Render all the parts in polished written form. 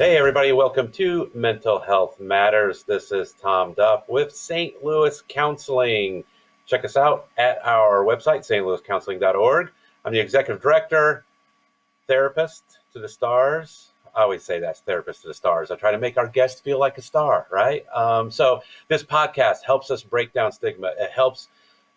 Hey, everybody, welcome to Mental Health Matters. This is Tom Duff with St. Louis Counseling. Check us out at our website, stlouiscounseling.org. I'm the executive director, therapist to the stars. I always say that's therapist to the stars. I try to make our guests feel like a star, right? So this podcast helps us break down stigma. It helps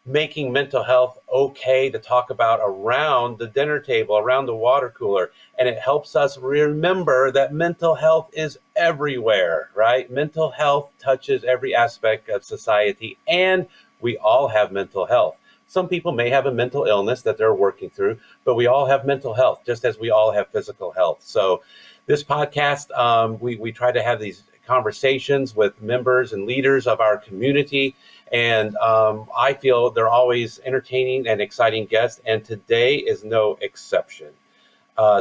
making mental health okay to talk about around the dinner table, around the water cooler. And it helps us remember that mental health is everywhere, right? Mental health touches every aspect of society, and we all have mental health. Some people may have a mental illness that they're working through, but we all have mental health, just as we all have physical health. So this podcast, we try to have these conversations with members and leaders of our community. And I feel they're always entertaining and exciting guests. And today is no exception.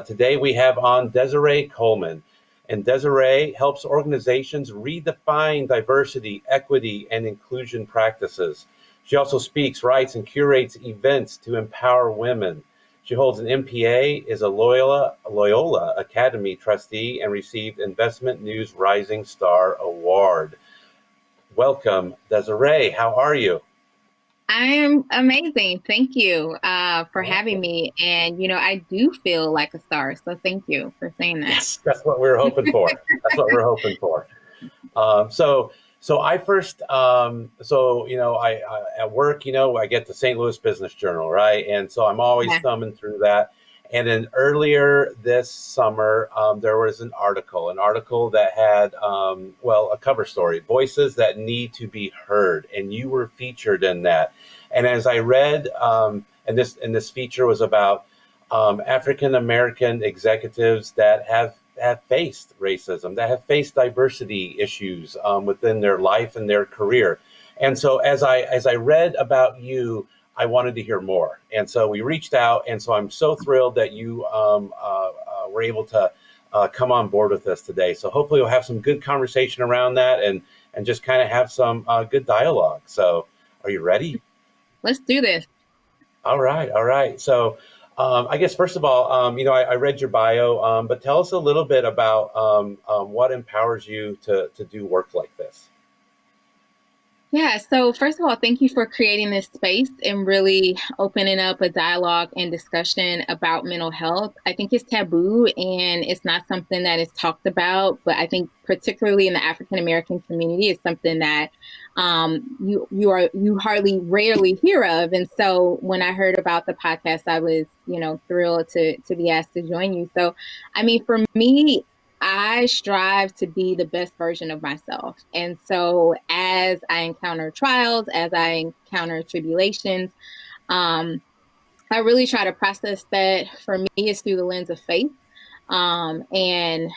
Today we have on Desiree Coleman. And Desiree helps organizations redefine diversity, equity, and inclusion practices. She also speaks, writes, and curates events to empower women. She holds an MPA, is a Loyola Academy trustee, and received Investment News Rising Star Award. Welcome, Desiree. How are you? I am amazing. Thank you for having me. And, I do feel like a star. So thank you for saying that. Yes, that's what we were hoping for. That's what we're hoping for. So I first, I at work, I get the St. Louis Business Journal, right? And so I'm always Yeah. thumbing through that. And then earlier this summer, there was an article that had, a cover story, Voices That Need to Be Heard. And you were featured in that. And as I read, and this feature was about African-American executives that have faced racism, that have faced diversity issues within their life and their career. And so as I read about you, I wanted to hear more. And so we reached out. And so I'm so thrilled that you were able to come on board with us today. So hopefully we'll have some good conversation around that and just kind of have some good dialogue. So are you ready? Let's do this. All right. So I guess, first of all, I read your bio, but tell us a little bit about what empowers you to do work like this. Yeah. So first of all, thank you for creating this space and really opening up a dialogue and discussion about mental health. I think it's taboo and it's not something that is talked about, but I think particularly in the African American community, it's something that you hardly rarely hear of. And so when I heard about the podcast, I was, thrilled to be asked to join you. So, I mean, for me, I strive to be the best version of myself. And so as I encounter trials, as I encounter tribulations, um, I really try to process that. For me, it's through the lens of faith and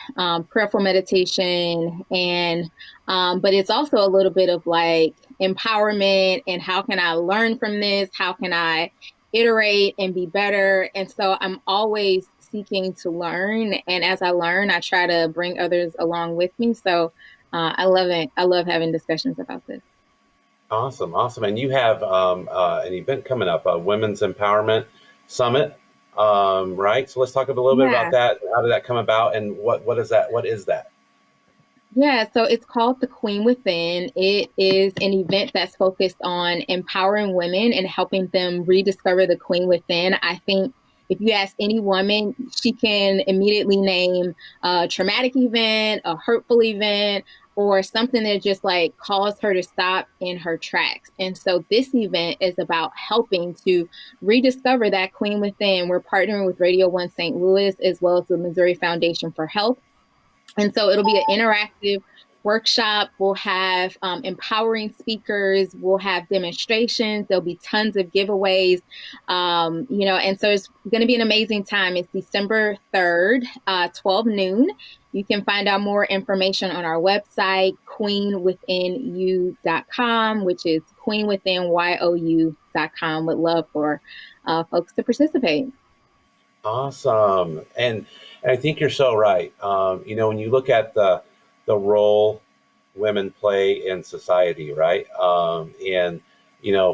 prayerful meditation. But it's also a little bit of like empowerment and how can I learn from this? How can I iterate and be better? And so I'm always seeking to learn. And as I learn, I try to bring others along with me. So I love it. I love having discussions about this. Awesome. And you have an event coming up, a Women's Empowerment Summit, right? So let's talk a little bit about Yeah. that. How did that come about, and what is that? What is that? Yeah, so it's called The Queen Within. It is an event that's focused on empowering women and helping them rediscover the queen within. I think if you ask any woman, she can immediately name a traumatic event, a hurtful event, or something that just like caused her to stop in her tracks. And so this event is about helping to rediscover that queen within. We're partnering with Radio 1 St. Louis as well as the Missouri Foundation for Health. And so it'll be an interactive workshop. We'll have empowering speakers. We'll have demonstrations. There'll be tons of giveaways, and so it's going to be an amazing time. It's December 3rd, 12 noon. You can find out more information on our website, queenwithinyou.com, which is queenwithinyou.com. Would love for folks to participate. Awesome. And I think you're so right. When you look at the role women play in society, right?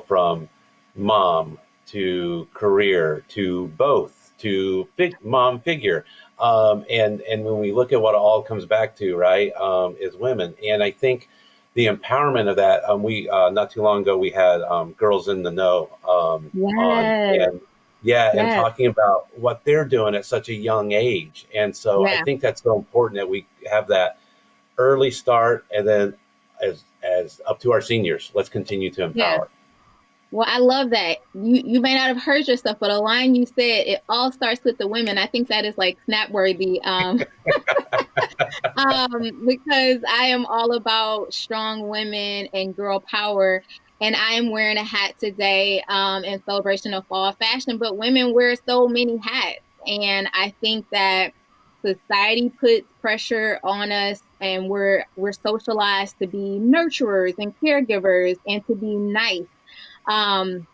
From mom to career to both to mom figure. And when we look at what it all comes back to, right, is women. And I think the empowerment of that, we not too long ago we had Girls in the Know on, Yes. and yeah, and Yes. talking about what they're doing at such a young age. And so I Yeah. think that's so important that we have that early start, and then as up to our seniors, let's continue to Yeah. empower. Well, I love that. You may not have heard yourself, but a line you said, it all starts with the women. I think that is like snap worthy. Because I am all about strong women and girl power. And I am wearing a hat today in celebration of fall fashion, but women wear so many hats. And I think that society puts pressure on us, and we're socialized to be nurturers and caregivers and to be nice. Um,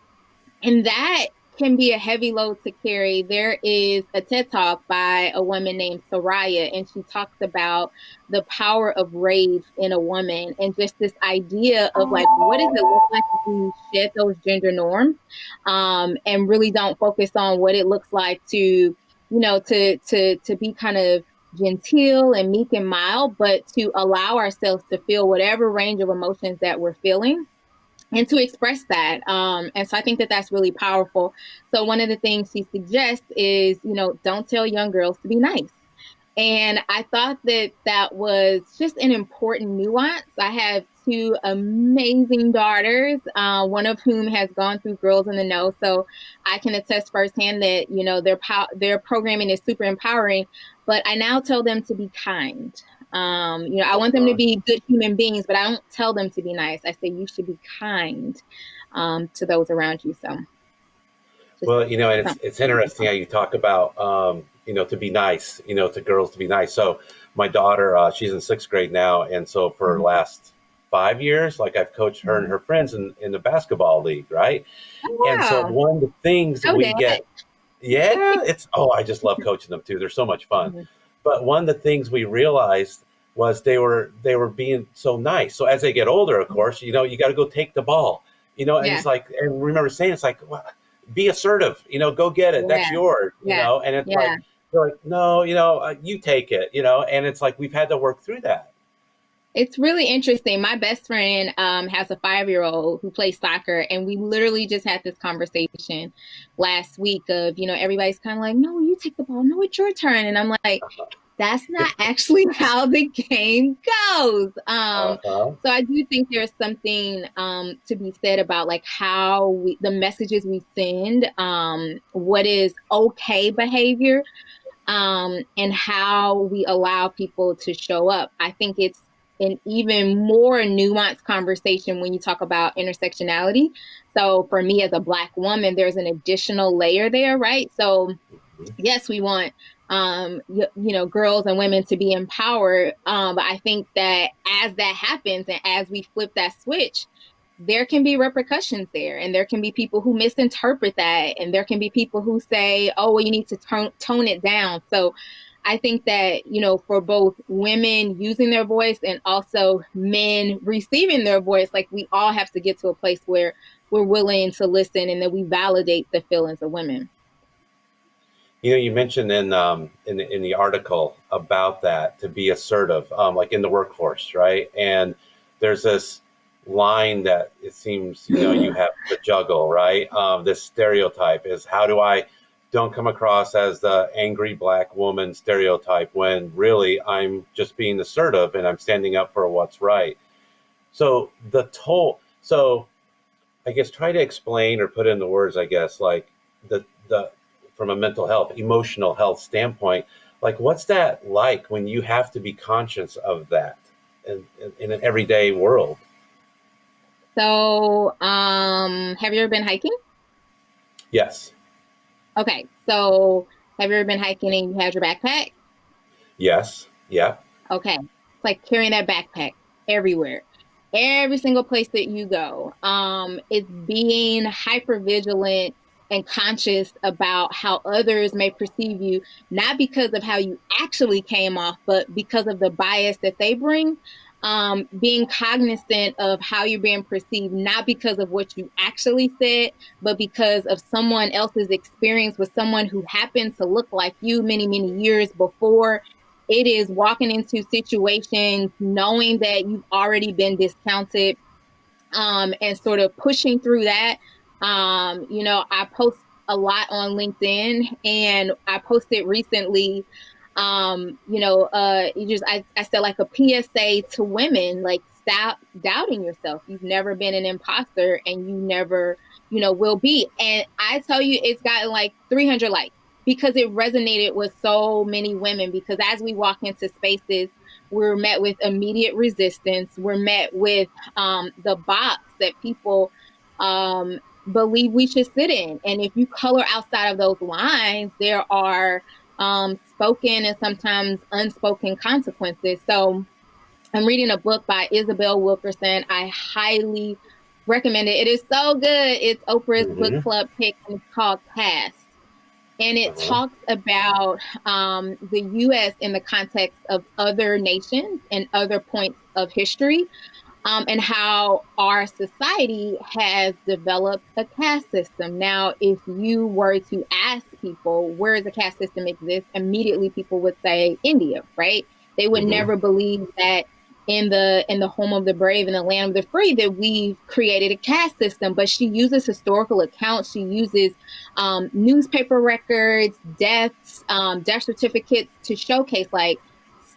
and that can be a heavy load to carry. There is a TED Talk by a woman named Soraya, and she talks about the power of rage in a woman and just this idea of like, what does it look like if we shed those gender norms, and really don't focus on what it looks like to, to be kind of genteel and meek and mild, but to allow ourselves to feel whatever range of emotions that we're feeling and to express that. And so I think that that's really powerful. So one of the things she suggests is, don't tell young girls to be nice. And I thought that that was just an important nuance. I have two amazing daughters, one of whom has gone through Girls in the Know. So I can attest firsthand that, their programming is super empowering, but I now tell them to be kind. I want them to be good human beings, but I don't tell them to be nice. I say you should be kind to those around you. So just Well, and something. it's interesting how you talk about, to be nice, to girls to be nice. So my daughter, she's in sixth grade now, and so for the Mhm. last 5 years, like I've coached her and Mhm. her friends in the basketball league, right? Oh, And so wow. one of the things Know we that. get, yeah, I just love coaching them too. They're so much fun. Mhm. But one of the things we realized was they were being so nice. So as they get older, of course, you got to go take the ball, and Yeah. it's like, and remember saying, it's like, well, be assertive, go get it. That's Yeah. yours, Yeah. and it's Yeah. like, they're like, no, you take it, and it's like, we've had to work through that. It's really interesting. My best friend has a 5-year-old who plays soccer, and we literally just had this conversation last week of, everybody's kind of like, no, you take the ball. No, it's your turn. And I'm like, that's not actually how the game goes. Uh-huh. So I do think there's something to be said about like how the messages we send, what is okay behavior, and how we allow people to show up. I think it's an even more nuanced conversation when you talk about intersectionality. So for me as a Black woman, there's an additional layer there, right? So yes, we want girls and women to be empowered, but I think that as that happens and as we flip that switch, there can be repercussions there, and there can be people who misinterpret that, and there can be people who say, oh, well, you need to tone it down. So I think that, for both women using their voice and also men receiving their voice, like we all have to get to a place where we're willing to listen and that we validate the feelings of women. You mentioned in the article about that, to be assertive, like in the workforce, right? And there's this line that it seems you have to juggle, right? This stereotype is, how do I don't come across as the angry Black woman stereotype when really I'm just being assertive and I'm standing up for what's right. So I guess try to explain or put in the words, I guess, like the from a mental health, emotional health standpoint, like what's that like when you have to be conscious of that in an everyday world? So, have you ever been hiking? Yes. Okay. So, have you ever been hiking and you had your backpack? Yes. Yeah. Okay. It's like carrying that backpack everywhere. Every single place that you go. It's being hyper vigilant and conscious about how others may perceive you, not because of how you actually came off, but because of the bias that they bring. being cognizant of how you're being perceived, not because of what you actually said, but because of someone else's experience with someone who happened to look like you many, many years before. It is walking into situations knowing that you've already been discounted, and sort of pushing through that. I post a lot on LinkedIn, and I posted recently, I said like a PSA to women, like, stop doubting yourself. You've never been an imposter, and you never, will be. And I tell you, it's gotten like 300 likes because it resonated with so many women. Because as we walk into spaces, we're met with immediate resistance. We're met with the box that people believe we should sit in. And if you color outside of those lines, there are spoken and sometimes unspoken consequences. So I'm reading a book by Isabel Wilkerson. I highly recommend it. It is so good. It's Oprah's book Mm-hmm. club pick, and it's called Caste. And it Uh-huh. talks about the U.S. in the context of other nations and other points of history, and how our society has developed a caste system. Now, if you were to ask people where does a caste system exist, immediately people would say India, right? They would Mm-hmm. never believe that in the home of the brave and the land of the free that we've created a caste system. But she uses historical accounts. She uses newspaper records, death certificates to showcase like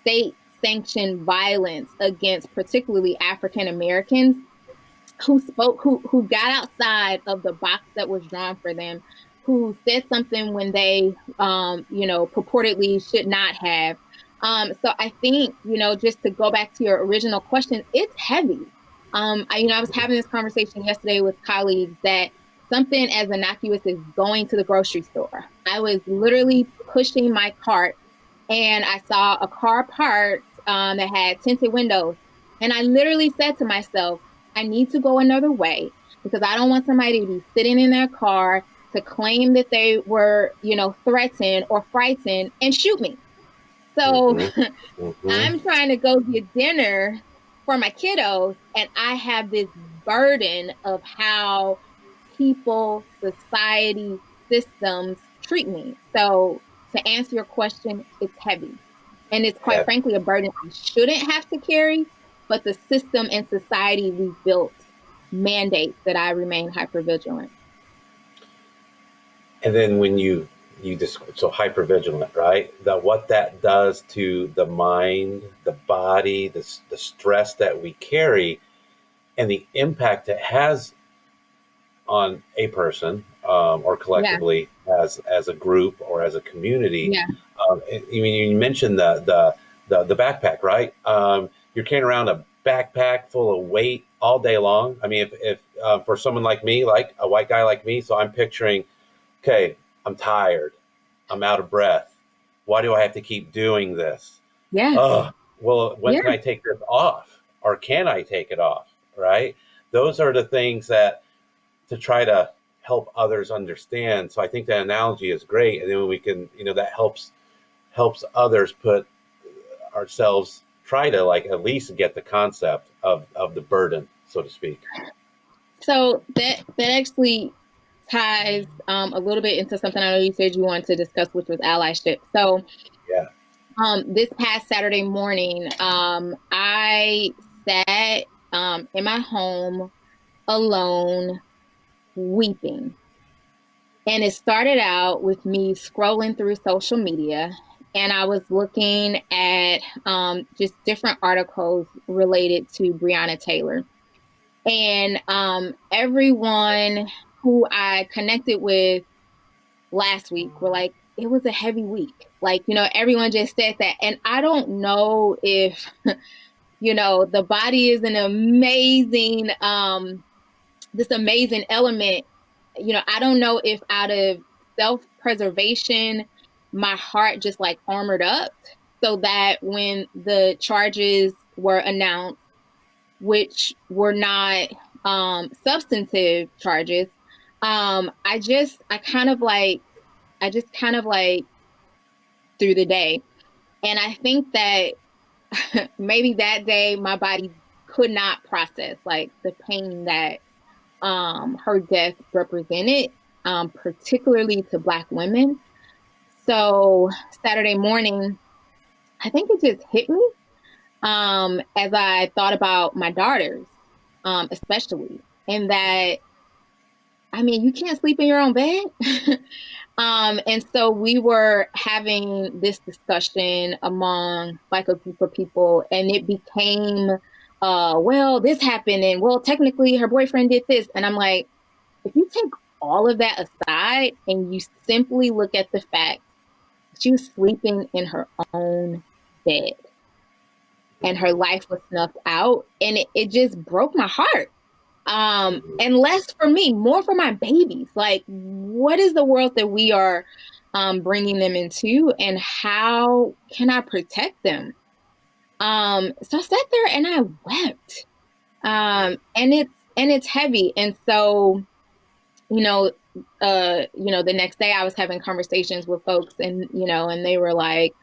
state sanctioned violence against particularly African Americans who got outside of the box that was drawn for them, who said something when they purportedly should not have. So I think, just to go back to your original question, it's heavy. I was having this conversation yesterday with colleagues that something as innocuous as going to the grocery store. I was literally pushing my cart, and I saw a car parked that had tinted windows. And I literally said to myself, I need to go another way because I don't want somebody to be sitting in their car to claim that they were, threatened or frightened and shoot me. So Mm-hmm. Mm-hmm. I'm trying to go get dinner for my kiddos, and I have this burden of how people, society, systems treat me. So to answer your question, it's heavy. And it's quite Yeah. frankly a burden I shouldn't have to carry, but the system and society we've built mandates that I remain hypervigilant. And then when you just so hypervigilant, right? That what that does to the mind, the body, the stress that we carry, and the impact it has on a person, or Yeah, collectively as a group or as a community. yeah, You mentioned the backpack, right? You're carrying around a backpack full of weight all day long. I mean, if for someone like me, like a white guy like me, so I'm picturing, okay, I'm tired, I'm out of breath. Why do I have to keep doing this? yeah, Oh, well, when yeah. can I take this off? Or can I take it off? Right? Those are the things that to try to help others understand. So I think that analogy is great. And then we can, that helps others put ourselves try to like at least get the concept of the burden, so to speak. So that actually ties a little bit into something I know you said you wanted to discuss, which was allyship. So Yeah. this past Saturday morning, I sat in my home alone weeping. And it started out with me scrolling through social media, and I was looking at just different articles related to Breonna Taylor. And everyone who I connected with last week were like, it was a heavy week. Like, everyone just said that. And I don't know if, the body is an amazing, this amazing element. I don't know if out of self-preservation, my heart just like armored up so that when the charges were announced, which were not substantive charges, I just kind of like through the day. And I think that maybe that day my body could not process like the pain that her death represented, particularly to Black women. So Saturday morning, I think it just hit me as I thought about my daughters, especially, and that, I mean, you can't sleep in your own bed. And so we were having this discussion among like a group of people, and it became, well, this happened, and well, technically her boyfriend did this. And I'm like, if you take all of that aside and you simply look at the fact she was sleeping in her own bed and her life was snuffed out, and it just broke my heart. And less for me, more for my babies. Like, what is the world that we are bringing them into, and how can I protect them? So I sat there and I wept. And it's heavy. And so, you know, the next day I was having conversations with folks, and and they were like,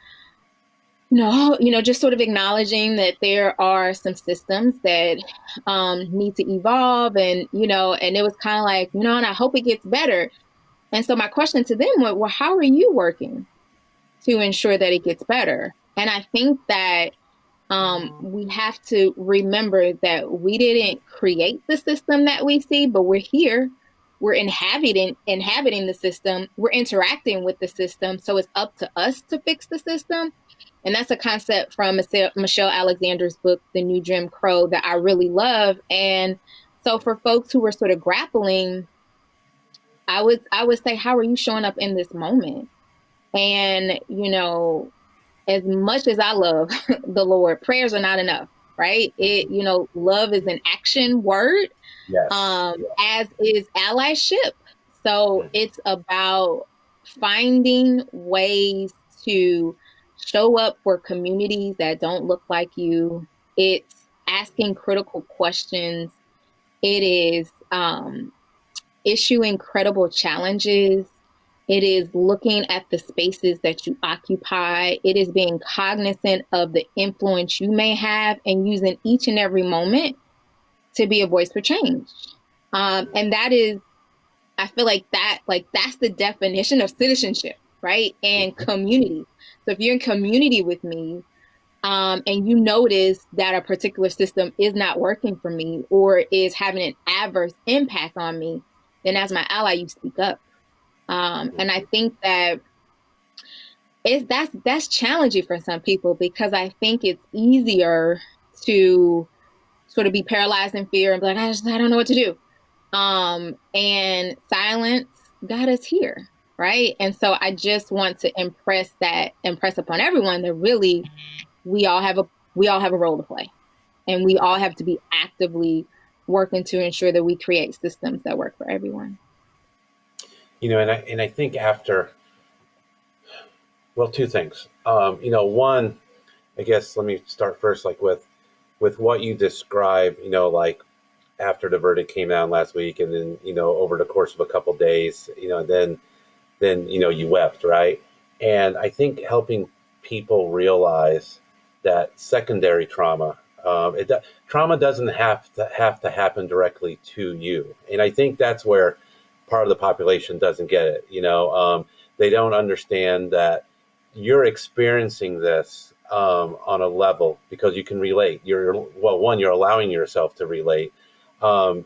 no, just sort of acknowledging that there are some systems that need to evolve, and it was kind of like, and I hope it gets better. And so my question to them was, well, how are you working to ensure that it gets better? And I think that we have to remember that we didn't create the system that we see, but we're here. We're inhabiting the system. We're interacting with the system. So it's up to us to fix the system. And that's a concept from Michelle Alexander's book, The New Jim Crow, that I really love. And so for folks who are sort of grappling, I would say, how are you showing up in this moment? And, as much as I love the Lord, prayers are not enough, right? Love is an action word, Yes. as is allyship. So it's about finding ways to show up for communities that don't look like you. It's asking critical questions. It is issuing credible challenges. It is looking at the spaces that you occupy. It is being cognizant of the influence you may have and using each and every moment to be a voice for change. And that is, I feel like that's the definition of citizenship, right? And community. So if you're in community with me, and you notice that a particular system is not working for me or is having an adverse impact on me, then as my ally, you speak up. And I think that that's challenging for some people, because I think it's easier to sort of be paralyzed in fear and be like, I don't know what to do. And silence got us here, right? And so I just want to impress upon everyone that really we all have a role to play, and we all have to be actively working to ensure that we create systems that work for everyone. And I think after, well, two things. One, I guess let me start first, like with what you described. Like after the verdict came down last week, and then over the course of a couple of days, then you wept, right? And I think helping people realize that secondary trauma, trauma doesn't have to happen directly to you, and I think that's where part of the population doesn't get it. They don't understand that you're experiencing this on a level because you can relate. You're allowing yourself to relate, and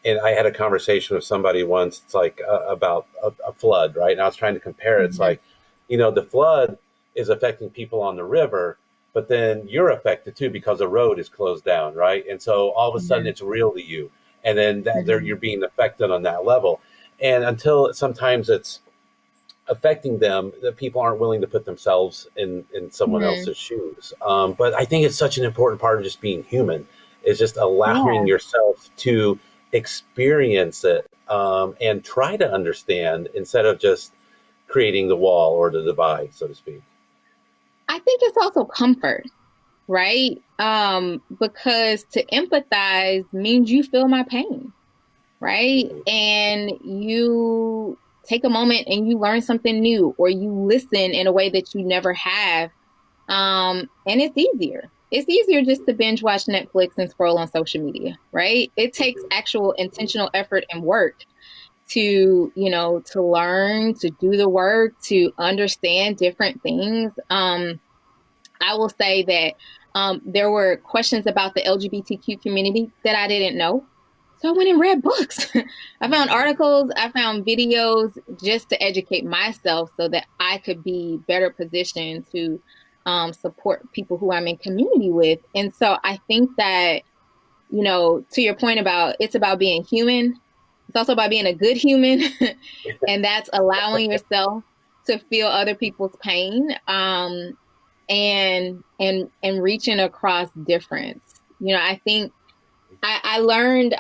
I had a conversation with somebody once. It's like about a flood, right? And I was trying to compare it. It's like, the flood is affecting people on the river, but then you're affected too because the road is closed down, right? And so all of a sudden it's real to you, and then you're being affected on that level. And until sometimes it's affecting them, that people aren't willing to put themselves in someone else's shoes. But I think it's such an important part of just being human, is just allowing yourself to experience it, and try to understand instead of just creating the wall or the divide, so to speak. I think it's also comfort, right? Because to empathize means you feel my pain, right? And you take a moment and you learn something new, or you listen in a way that you never have And it's easier. It's easier just to binge watch Netflix and scroll on social media, right? It takes actual intentional effort and work to, to learn, to do the work, to understand different things. I will say that there were questions about the LGBTQ community that I didn't know. So I went and read books. I found articles, I found videos just to educate myself so that I could be better positioned to support people who I'm in community with. And so I think that, to your point about it's about being human, it's also about being a good human. And that's allowing yourself to feel other people's pain. And reaching across difference. I think I learned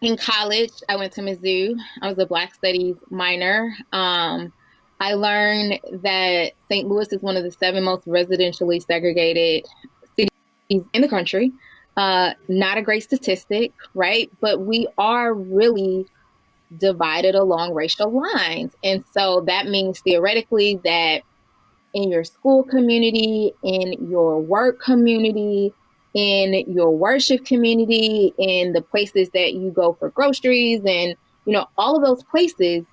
in college. I went to Mizzou. I was a Black Studies minor. I learned that St. Louis is one of the 7 most residentially segregated cities in the country. Not a great statistic, right? But we are really divided along racial lines. And so that means theoretically that in your school community, in your work community, in your worship community, in the places that you go for groceries, and all of those places,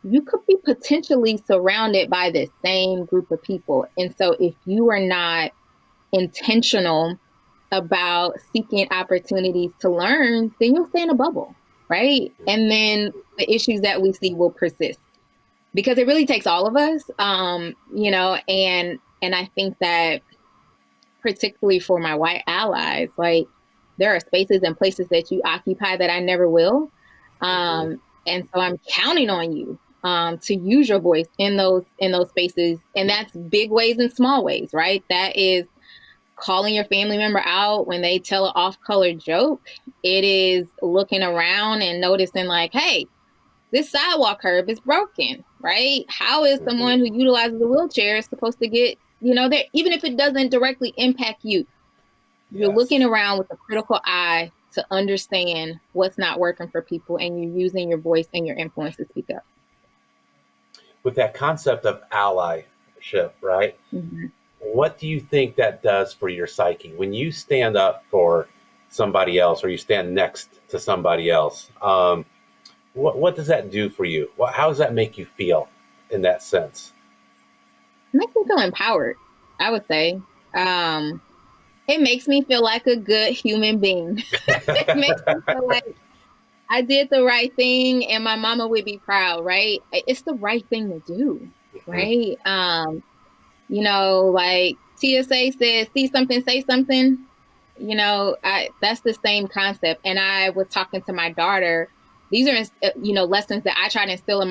you could be potentially surrounded by the same group of people. And so if you are not intentional about seeking opportunities to learn, then you'll stay in a bubble, right? And then the issues that we see will persist because it really takes all of us, and I think that particularly for my white allies, like there are spaces and places that you occupy that I never will. And so I'm counting on you to use your voice in those spaces. And that's big ways and small ways, right? That is calling your family member out when they tell an off-color joke. It is looking around and noticing like, hey, this sidewalk curb is broken, right? How is someone who utilizes a wheelchair supposed to get, there, even if it doesn't directly impact you, you're looking around with a critical eye to understand what's not working for people, and you're using your voice and your influence to speak up. With that concept of allyship, right? Mm-hmm. What do you think that does for your psyche when you stand up for somebody else or you stand next to somebody else? What does that do for you? How does that make you feel in that sense? It makes me feel empowered, I would say. It makes me feel like a good human being. It makes me feel like I did the right thing and my mama would be proud, right? It's the right thing to do, right? Like TSA says, see something, say something. That's the same concept. And I was talking to my daughter. These are, lessons that I try to instill in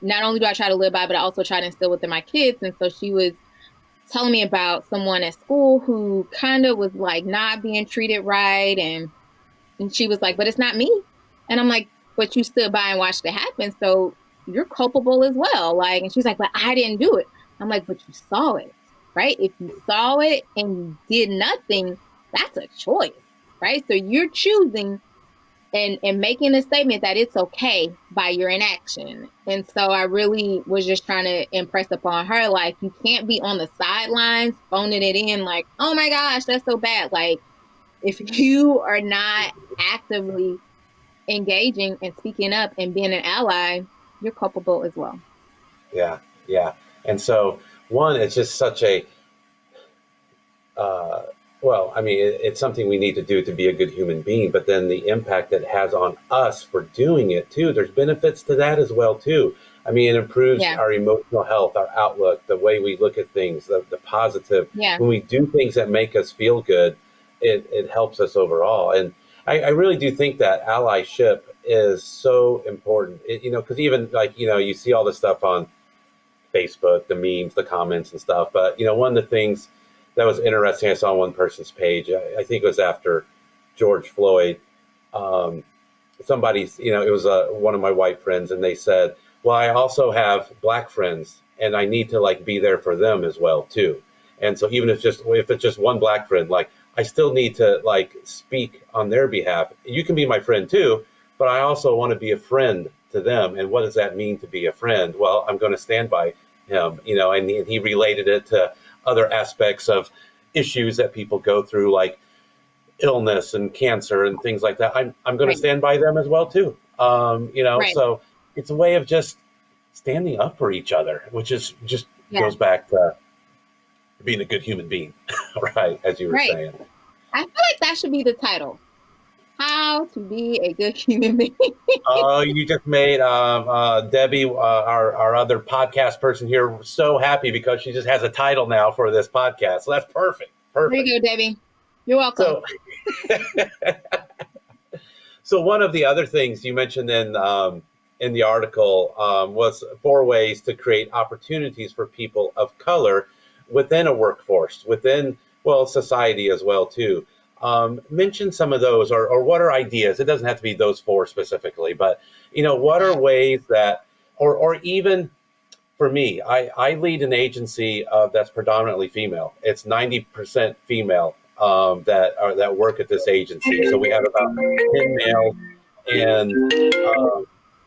not only do I try to live by, but I also try to instill within my kids. And so she was telling me about someone at school who kind of was like not being treated right. And she was like, but it's not me. And I'm like, but you stood by and watched it happen. So you're culpable as well. Like, and she's like, but I didn't do it. I'm like, but you saw it, right? If you saw it and you did nothing, that's a choice, right? So you're choosing and making a statement that it's okay by your inaction. And so I really was just trying to impress upon her, like, you can't be on the sidelines phoning it in like, oh my gosh, that's so bad. Like, if you are not actively engaging and speaking up and being an ally, you're culpable as well. Yeah, yeah. And so, one, it's just such a, well, I mean, it's something we need to do to be a good human being, but then the impact it has on us for doing it too, there's benefits to that as well too. I mean, it improves our emotional health, our outlook, the way we look at things, the positive. Yeah. When we do things that make us feel good, it helps us overall. And I really do think that allyship is so important, because even like, you see all this stuff on Facebook, the memes, the comments and stuff. But, one of the things that was interesting, I saw on one person's page, I think it was after George Floyd, somebody's, it was one of my white friends, and they said, well, I also have black friends and I need to like be there for them as well too. And so even if it's just one black friend, like I still need to like speak on their behalf. You can be my friend too, but I also want to be a friend to them. And what does that mean to be a friend? Well, I'm going to stand by him, and he related it to other aspects of issues that people go through, like illness and cancer and things like that. I'm going to Right. stand by them as well too. Right. So it's a way of just standing up for each other, which is just Yeah. goes back to being a good human being, right? As you were Right. saying. I feel like that should be the title. How to be a good human being. Oh, you just made Debbie, our other podcast person here, so happy because she just has a title now for this podcast. So that's perfect. There Perfect. you go, Debbie. You're welcome. So, so one of the other things you mentioned in the article was 4 ways to create opportunities for people of color within a workforce, within, well, society as well too. Mention some of those, or what are ideas? It doesn't have to be those 4 specifically, but what are ways that, or even for me, I lead an agency that's predominantly female. It's 90% female that work at this agency. So we have about 10 males and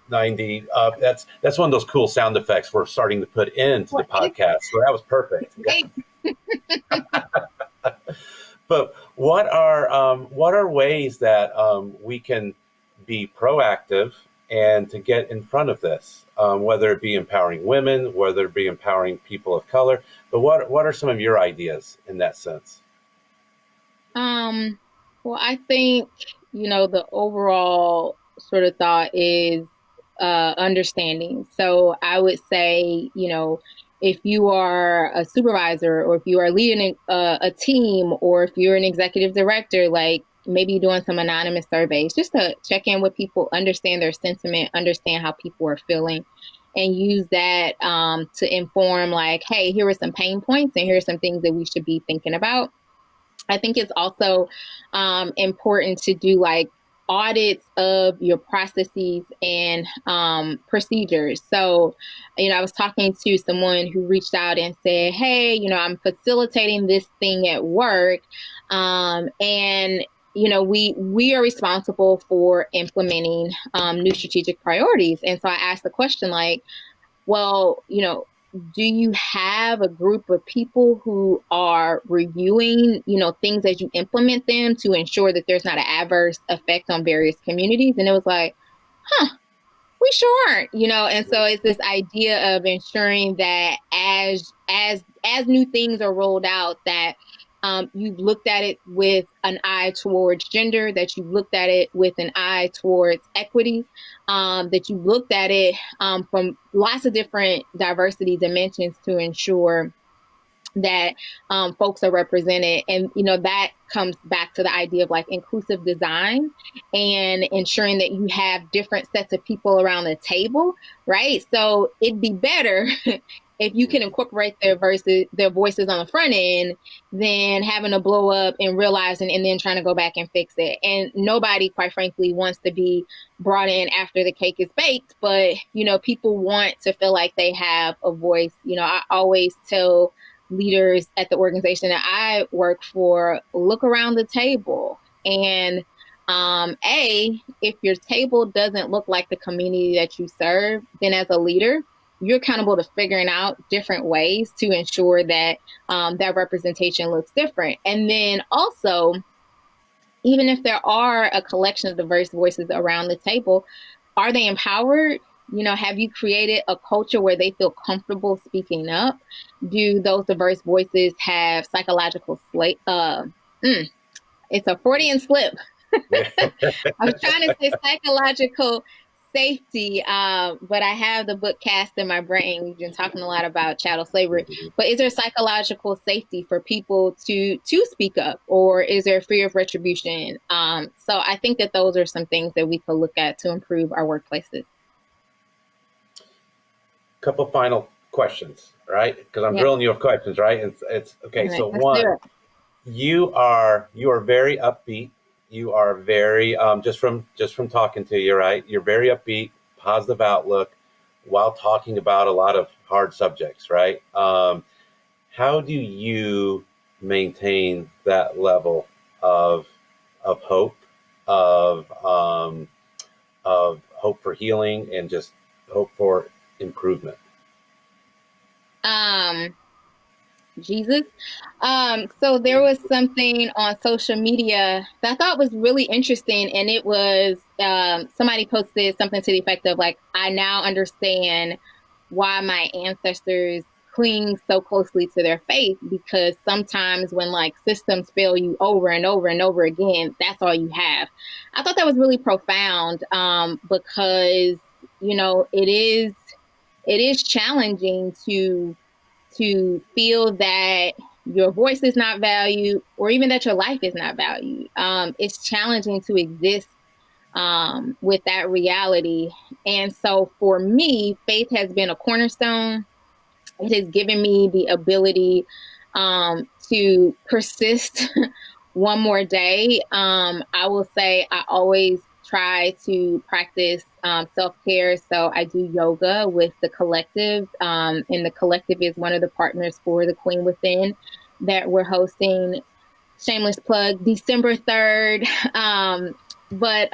90. That's one of those cool sound effects we're starting to put into the Well, podcast. So that was perfect. hey, But what are ways that we can be proactive and to get in front of this, whether it be empowering women, whether it be empowering people of color? But what are some of your ideas in that sense? um, well, I think, the overall sort of thought is understanding. So I would say, if you are a supervisor or if you are leading a team or if you're an executive director, like maybe doing some anonymous surveys just to check in with people, understand their sentiment, understand how people are feeling, and use that to inform, like, hey, here are some pain points and here are some things that we should be thinking about. I think it's also important to do like audits of your processes and procedures. So, I was talking to someone who reached out and said, hey, I'm facilitating this thing at work. And we are responsible for implementing new strategic priorities. And so I asked the question, like, well, do you have a group of people who are reviewing, things as you implement them to ensure that there's not an adverse effect on various communities? And it was like, huh, we sure aren't, and so it's this idea of ensuring that as new things are rolled out, that you've looked at it with an eye towards gender, that you've looked at it with an eye towards equity, that you've looked at it from lots of different diversity dimensions to ensure that folks are represented. And, that comes back to the idea of like inclusive design and ensuring that you have different sets of people around the table, right? So it'd be better if you can incorporate their voices on the front end than having to blow up and realizing and then trying to go back and fix it. And nobody, quite frankly, wants to be brought in after the cake is baked, but, people want to feel like they have a voice. I always tell leaders at the organization that I work for, look around the table and if your table doesn't look like the community that you serve, then as a leader, you're accountable to figuring out different ways to ensure that that representation looks different. And then also, even if there are a collection of diverse voices around the table, are they empowered? Have you created a culture where they feel comfortable speaking up? Do those diverse voices have psychological it's a Freudian slip. I was trying to say psychological safety, but I have the book cast in my brain. We've been talking a lot about chattel slavery, but is there psychological safety for people to speak up, or is there fear of retribution? So I think that those are some things that we could look at to improve our workplaces. Couple final questions, right? Because I'm Yeah. drilling you with questions, right? It's okay. Right, So one, you are very upbeat. You are very just from talking to you, right? You're very upbeat, positive outlook, while talking about a lot of hard subjects, right? How do you maintain that level of hope, of hope for healing, and just hope for improvement? Um, Jesus. So there was something on social media that I thought was really interesting, and it was somebody posted something to the effect of like, I now understand why my ancestors cling so closely to their faith, because sometimes when like systems fail you over and over and over again, that's all you have. I thought that was really profound, because it is challenging to feel that your voice is not valued, or even that your life is not valued. It's challenging to exist with that reality. And so for me, faith has been a cornerstone. It has given me the ability to persist one more day. I will say I always try to practice self-care. So I do yoga with the collective, and the collective is one of the partners for the Queen Within that we're hosting. Shameless plug, December 3rd. But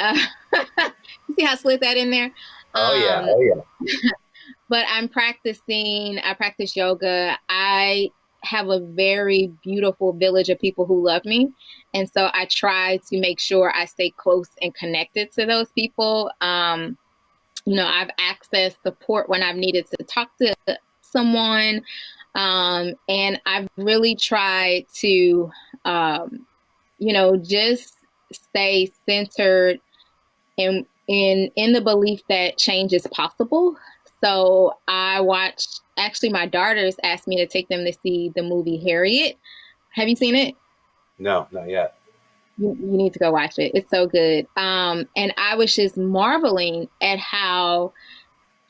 you see how I slid that in there? Oh yeah, Um, oh yeah. but I practice yoga. I have a very beautiful village of people who love me. And so I try to make sure I stay close and connected to those people. I've accessed support when I've needed to talk to someone. And I've really tried to, just stay centered in the belief that change is possible. So I watched, actually my daughters asked me to take them to see the movie Harriet. Have you seen it? No, not yet. You need to go watch it. It's so good. And I was just marveling at how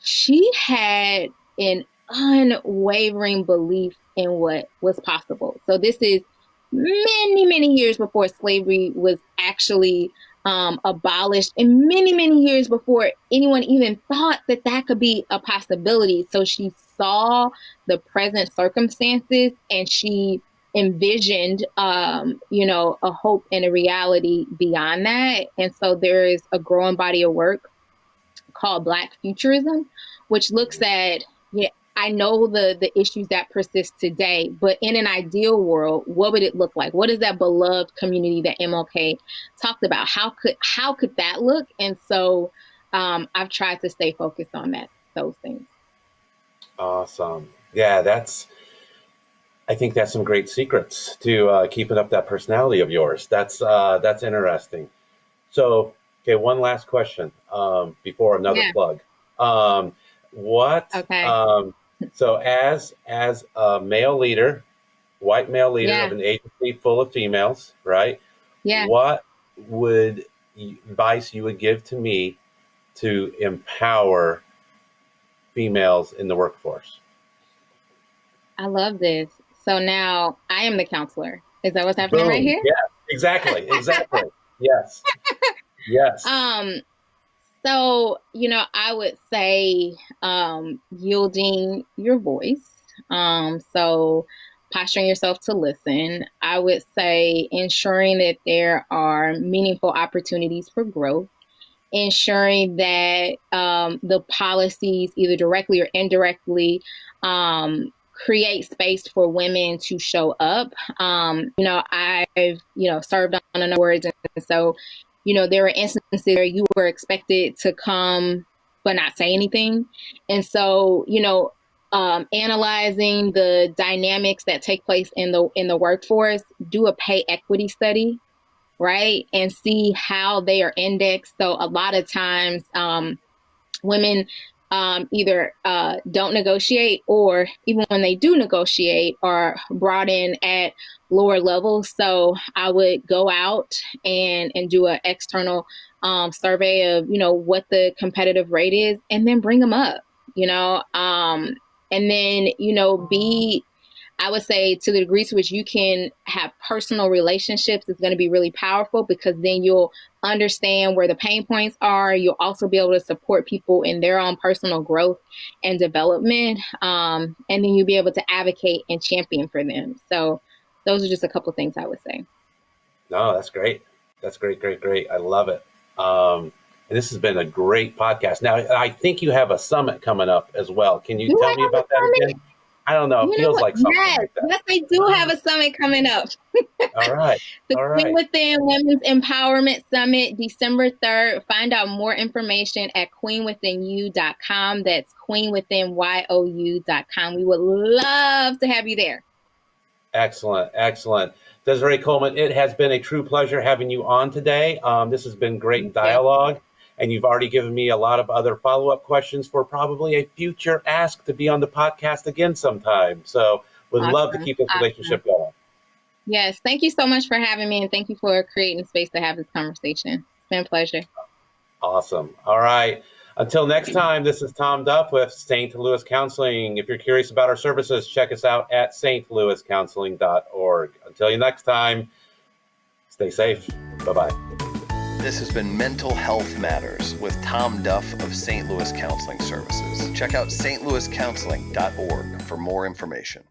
she had an unwavering belief in what was possible. So this is many, many years before slavery was actually abolished, and many, many years before anyone even thought that that could be a possibility. So she saw the present circumstances, and she envisioned, a hope and a reality beyond that. And so there is a growing body of work called Black Futurism, which looks at, yeah, I know the issues that persist today, but in an ideal world, what would it look like? What is that beloved community that MLK talked about? How could that look? And so I've tried to stay focused on those things. Awesome. Yeah, I think that's some great secrets to keeping up that personality of yours. That's interesting. So, okay, one last question before another Yeah. plug. Um, what? Okay. So, as a male leader, white male leader of Yeah. an agency full of females, right? Yeah. What would advice you would give to me to empower females in the workforce? I love this. So now I am the counselor. Is that what's happening right Boom. here? Yeah. Exactly. Exactly. Yes. Yes. Um, So, I would say yielding your voice. So, posturing yourself to listen. I would say ensuring that there are meaningful opportunities for growth, ensuring that the policies, either directly or indirectly, create space for women to show up. I've served on a number of boards, and so there were instances where you were expected to come but not say anything, and so analyzing the dynamics that take place in the workforce, do a pay equity study, right? And see how they are indexed. So a lot of times, women either don't negotiate, or even when they do negotiate, are brought in at lower levels. So I would go out and do an external survey of, what the competitive rate is, and then bring them up, and then, be, I would say, to the degree to which you can have personal relationships, is going to be really powerful, because then you'll understand where the pain points are. You'll also be able to support people in their own personal growth and development. And then you'll be able to advocate and champion for them. So those are just a couple of things I would say. No, that's great. That's great, great, great. I love it. And this has been a great podcast. Now, I think you have a summit coming up as well. Can you Do tell I me have a about that summit? again? I don't know. It You know feels what? like something Yes, like that. yes, they do have a summit coming up. All right. The All Queen right. Within Women's Empowerment Summit, December 3rd. Find out more information at queenwithinyou.com. That's queenwithinyou.com. We would love to have you there. Excellent. Excellent. Desiree Coleman, it has been a true pleasure having you on today. This has been great Thank you. dialogue, and you've already given me a lot of other follow-up questions for probably a future ask to be on the podcast again sometime. So would love to Awesome. keep this Awesome. relationship going. Yes. Thank you so much for having me, and thank you for creating space to have this conversation. It's been a pleasure. Awesome. All right. Until next time, this is Tom Duff with St. Louis Counseling. If you're curious about our services, check us out at stlouiscounseling.org. Until next time, stay safe. Bye-bye. This has been Mental Health Matters with Tom Duff of St. Louis Counseling Services. Check out stlouiscounseling.org for more information.